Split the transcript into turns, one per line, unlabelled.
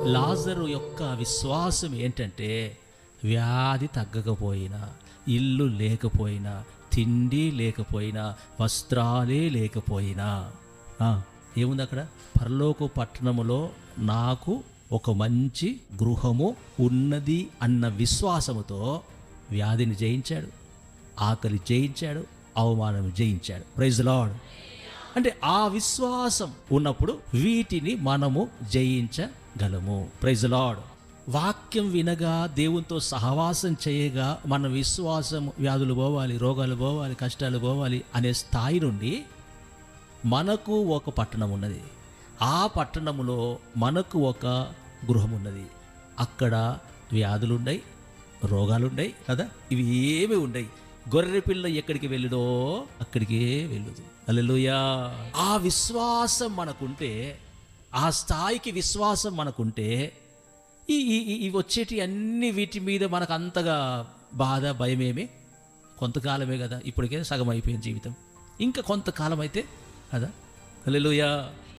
లాజరు యొక్క విశ్వాసం ఏంటంటే, వ్యాధి తగ్గకపోయినా, ఇల్లు లేకపోయినా, తిండి లేకపోయినా, వస్త్రాలే లేకపోయినా, ఏముంది అక్కడ? పరలోక పట్టణములో నాకు ఒక మంచి గృహము ఉన్నది అన్న విశ్వాసముతో వ్యాధిని జయించాడు, ఆకలి జయించాడు, అవమానం జయించాడు. Praise Lord. అంటే ఆ విశ్వాసం ఉన్నప్పుడు వీటిని మనము జయించగలము. Praise lord. వాక్యం వినగా, దేవునితో సహవాసం చేయగా మన విశ్వాసం వ్యాధులు పోవాలి, రోగాలు పోవాలి, కష్టాలు పోవాలి అనే స్థాయి నుండి మనకు ఒక పట్టణం ఉన్నది, ఆ పట్టణములో మనకు ఒక గృహం ఉన్నది. అక్కడ వ్యాధులున్నాయి, రోగాలున్నాయి కదా, ఇవి ఏమి ఉన్నాయి. గొర్రె పిల్ల ఎక్కడికి వెళ్ళుదో అక్కడికే వెళ్ళదు. హల్లెలూయా. ఆ విశ్వాసం మనకుంటే, ఆ స్థాయికి విశ్వాసం మనకుంటే, ఈ వచ్చేటి అన్ని వీటి మీద మనకు అంతగా బాధ భయమేమి, కొంతకాలమే కదా, ఇప్పటికే సగం అయిపోయింది జీవితం, ఇంకా కొంతకాలం అయితే కదా. హల్లెలూయా.